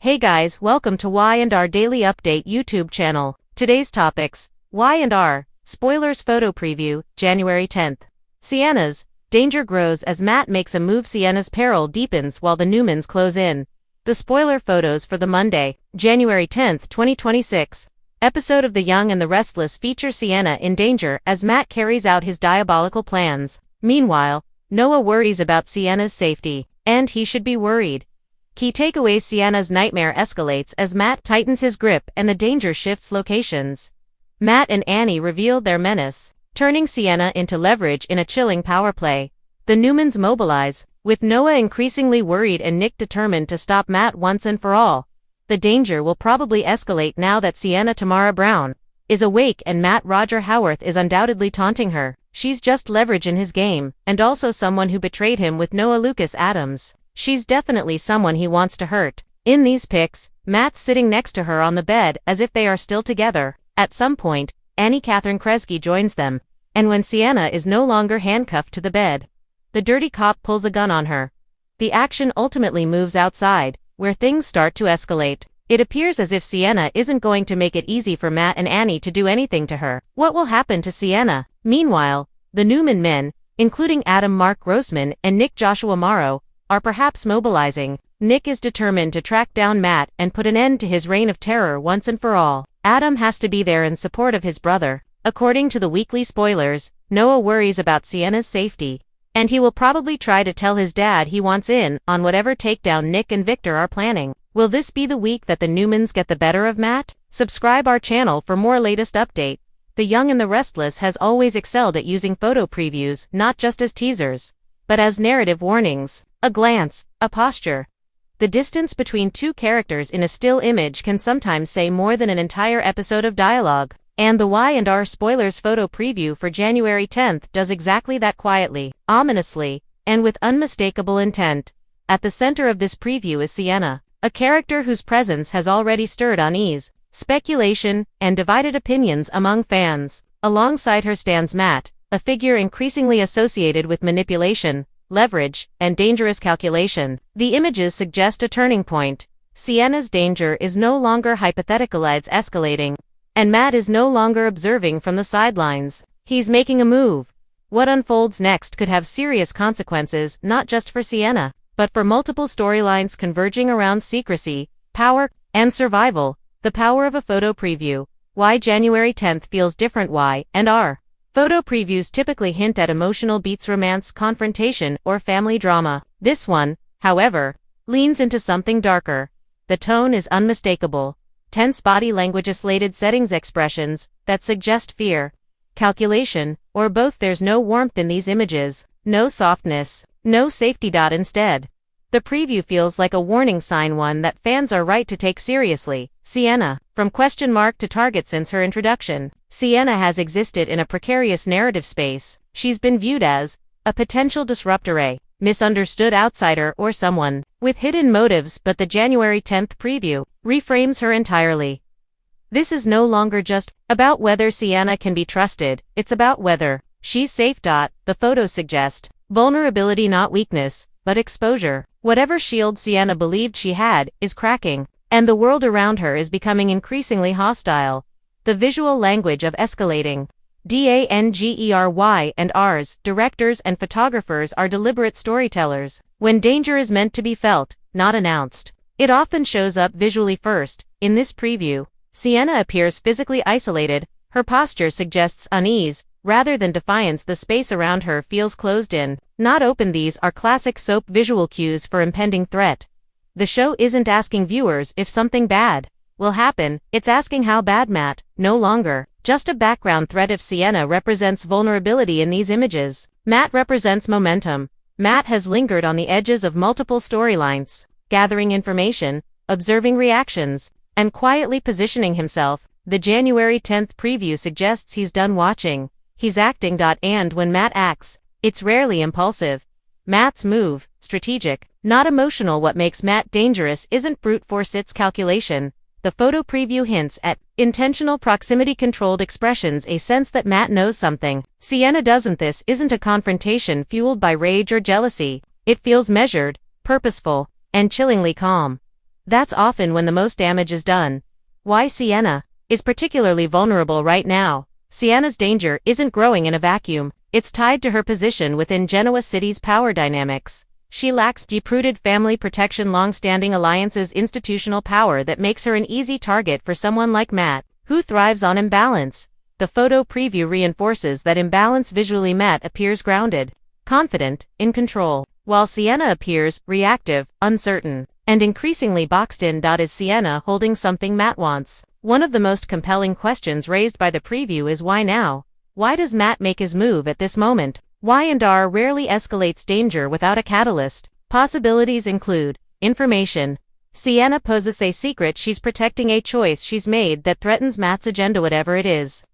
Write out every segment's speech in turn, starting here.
Hey guys, welcome to Y&R Daily Update YouTube channel. Today's topics: Y&R, spoilers photo preview, January 10th. Sienna's danger grows as Matt makes a move. Sienna's peril deepens while the Newmans close in. The spoiler photos for the Monday, January 10th, 2026 episode of The Young and the Restless feature Sienna in danger as Matt carries out his diabolical plans. Meanwhile, Noah worries about Sienna's safety, and he should be worried. Key takeaways: Sienna's nightmare escalates as Matt tightens his grip and the danger shifts locations. Matt and Annie revealed their menace, turning Sienna into leverage in a chilling power play. The Newmans mobilize, with Noah increasingly worried and Nick determined to stop Matt once and for all. The danger will probably escalate now that Sienna Tamara Brown is awake and Matt Roger Howarth is undoubtedly taunting her. She's just leverage in his game, and also someone who betrayed him with Noah Lucas Adams. She's definitely someone he wants to hurt. In these pics, Matt's sitting next to her on the bed as if they are still together. At some point, Annie Catherine Kresge joins them, and when Sienna is no longer handcuffed to the bed, the dirty cop pulls a gun on her. The action ultimately moves outside, where things start to escalate. It appears as if Sienna isn't going to make it easy for Matt and Annie to do anything to her. What will happen to Sienna? Meanwhile, the Newman men, including Adam Mark Grossman and Nick Joshua Morrow, are perhaps mobilizing. Nick is determined to track down Matt and put an end to his reign of terror once and for all. Adam has to be there in support of his brother. According to the weekly spoilers, Noah worries about Sienna's safety, and he will probably try to tell his dad he wants in on whatever takedown Nick and Victor are planning. Will this be the week that the Newmans get the better of Matt? Subscribe our channel for more latest update. The Young and the Restless has always excelled at using photo previews not just as teasers, but as narrative warnings. A glance, a posture. The distance between two characters in a still image can sometimes say more than an entire episode of dialogue. And the Y&R spoilers photo preview for January 10th does exactly that, quietly, ominously, and with unmistakable intent. At the center of this preview is Sienna, a character whose presence has already stirred unease, speculation, and divided opinions among fans. Alongside her stands Matt, a figure increasingly associated with manipulation, leverage, and dangerous calculation. The images suggest a turning point. Sienna's danger is no longer hypothetical, it's escalating. And Matt is no longer observing from the sidelines. He's making a move. What unfolds next could have serious consequences, not just for Sienna, but for multiple storylines converging around secrecy, power, and survival. The power of a photo preview. Why January 10th feels different. Y&R photo previews typically hint at emotional beats, romance, confrontation, or family drama. This one, however, leans into something darker. The tone is unmistakable. Tense body language, isolated settings, expressions that suggest fear, calculation, or both. There's no warmth in these images, no softness, no safety. Instead, the preview feels like a warning sign, one that fans are right to take seriously. Sienna, from question mark to target since her introduction, Sienna has existed in a precarious narrative space. She's been viewed as a potential disruptor, a misunderstood outsider, or someone with hidden motives, but the January 10th preview reframes her entirely. This is no longer just about whether Sienna can be trusted, it's about whether she's safe. The photos suggest vulnerability, not weakness, but exposure. Whatever shield Sienna believed she had is cracking, and the world around her is becoming increasingly hostile. The visual language of escalating. Y&R's directors and photographers are deliberate storytellers. When danger is meant to be felt, not announced, it often shows up visually first. In this preview, Sienna appears physically isolated. Her posture suggests unease, rather than defiance. The space around her feels closed in, not open. These are classic soap visual cues for impending threat. The show isn't asking viewers if something bad will happen, it's asking how bad. Matt, no longer just a background threat. If Sienna represents vulnerability in these images, Matt represents momentum. Matt has lingered on the edges of multiple storylines, gathering information, observing reactions, and quietly positioning himself. The January 10th preview suggests he's done watching. He's acting. And when Matt acts, it's rarely impulsive. Matt's move, strategic, not emotional. What makes Matt dangerous isn't brute force, it's calculation. The photo preview hints at intentional proximity, controlled expressions, a sense that Matt knows something Sienna doesn't. This isn't a confrontation fueled by rage or jealousy. It feels measured, purposeful, and chillingly calm. That's often when the most damage is done. Why Sienna is particularly vulnerable right now. Sienna's danger isn't growing in a vacuum, it's tied to her position within Genoa City's power dynamics. She lacks deep-rooted family protection, long-standing alliances, institutional power that makes her an easy target for someone like Matt, who thrives on imbalance. The photo preview reinforces that imbalance visually. Matt appears grounded, confident, in control, while Sienna appears reactive, uncertain, and increasingly boxed in. Is Sienna holding something Matt wants? One of the most compelling questions raised by the preview is why now? Why does Matt make his move at this moment? Y&R rarely escalates danger without a catalyst. Possibilities include information. Sienna poses a secret she's protecting, a choice she's made that threatens Matt's agenda, whatever it is.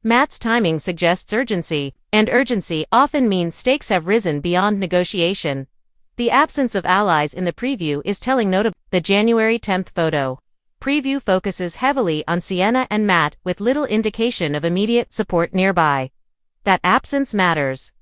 Matt's timing suggests urgency, and urgency often means stakes have risen beyond negotiation. The absence of allies in the preview is telling. Notable, the January 10th photo preview focuses heavily on Sienna and Matt, with little indication of immediate support nearby. That absence matters.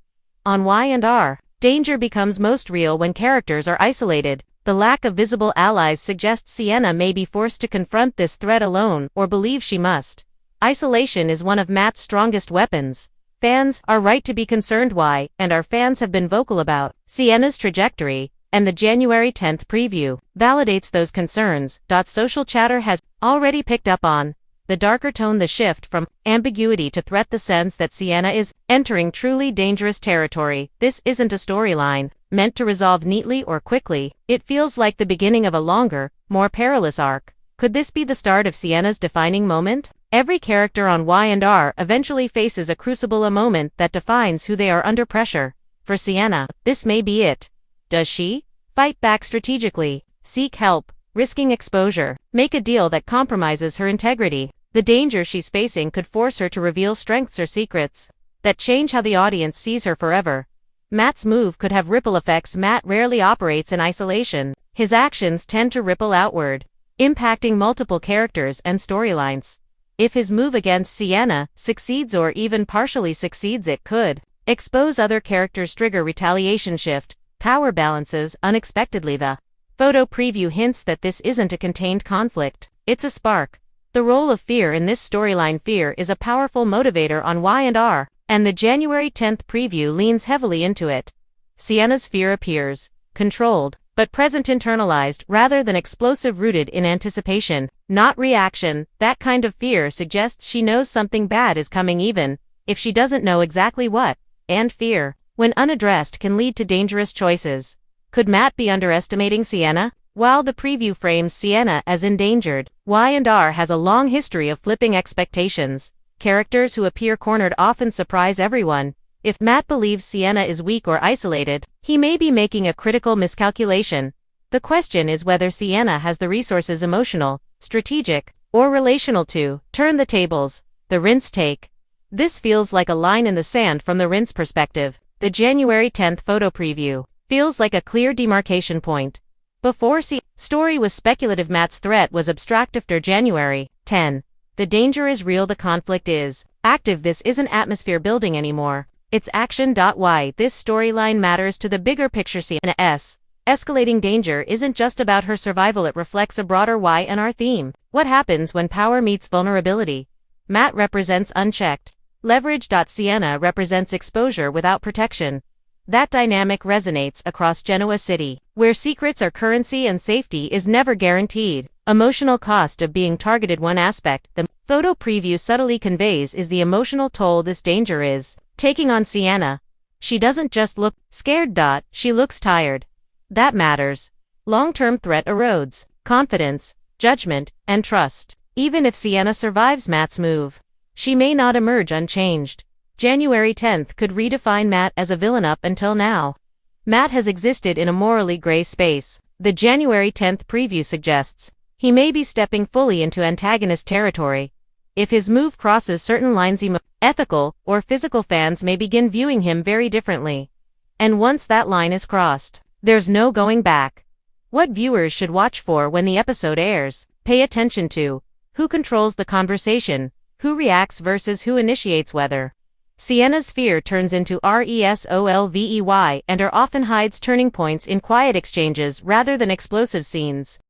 On Y&R, danger becomes most real when characters are isolated. The lack of visible allies suggests Sienna may be forced to confront this threat alone, or believe she must. Isolation is one of Matt's strongest weapons. Fans are right to be concerned. Y&R fans have been vocal about Sienna's trajectory, and the January 10th preview validates those concerns. Social chatter has already picked up on the darker tone, the shift from ambiguity to threat, the sense that Sienna is entering truly dangerous territory. This isn't a storyline meant to resolve neatly or quickly. It feels like the beginning of a longer, more perilous arc. Could this be the start of Sienna's defining moment? Every character on Y&R eventually faces a crucible, a moment that defines who they are under pressure. For Sienna, this may be it. Does she fight back strategically, seek help, risking exposure, make a deal that compromises her integrity? The danger she's facing could force her to reveal strengths or secrets that change how the audience sees her forever. Matt's move could have ripple effects. Matt rarely operates in isolation. His actions tend to ripple outward, impacting multiple characters and storylines. If his move against Sienna succeeds, or even partially succeeds, it could expose other characters, trigger retaliation, shift power balances unexpectedly. The photo preview hints that this isn't a contained conflict, it's a spark. The role of fear in this storyline. Fear is a powerful motivator on Y&R, and the January 10th preview leans heavily into it. Sienna's fear appears controlled, but present, internalized rather than explosive, rooted in anticipation, not reaction. That kind of fear suggests she knows something bad is coming, even if she doesn't know exactly what. And fear, when unaddressed, can lead to dangerous choices. Could Matt be underestimating Sienna? While the preview frames Sienna as endangered, Y&R has a long history of flipping expectations. Characters who appear cornered often surprise everyone. If Matt believes Sienna is weak or isolated, he may be making a critical miscalculation. The question is whether Sienna has the resources, emotional, strategic, or relational, to turn the tables. The Rinse take. This feels like a line in the sand from the Rinse perspective. The January 10th photo preview feels like a clear demarcation point. Before story was speculative, Matt's threat was abstract. After January 10, the danger is real, the conflict is active. This isn't atmosphere building anymore, it's action. Why this storyline matters to the bigger picture. Sienna's escalating danger isn't just about her survival, it reflects a broader Y&R theme. What happens when power meets vulnerability? Matt represents unchecked leverage. Sienna represents exposure without protection. That dynamic resonates across Genoa City, where secrets are currency and safety is never guaranteed. Emotional cost of being targeted. One aspect the photo preview subtly conveys is the emotional toll this danger is taking on Sienna. She doesn't just look scared. She looks tired. That matters. Long-term threat erodes confidence, judgment, and trust. Even if Sienna survives Matt's move, she may not emerge unchanged. January 10th could redefine Matt as a villain. Up until now, Matt has existed in a morally gray space. The January 10th preview suggests he may be stepping fully into antagonist territory. If his move crosses certain lines, ethical or physical, fans may begin viewing him very differently. And once that line is crossed, there's no going back. What viewers should watch for when the episode airs? Pay attention to who controls the conversation, who reacts versus who initiates, whether Sienna's fear turns into resolvey and often hides turning points in quiet exchanges rather than explosive scenes.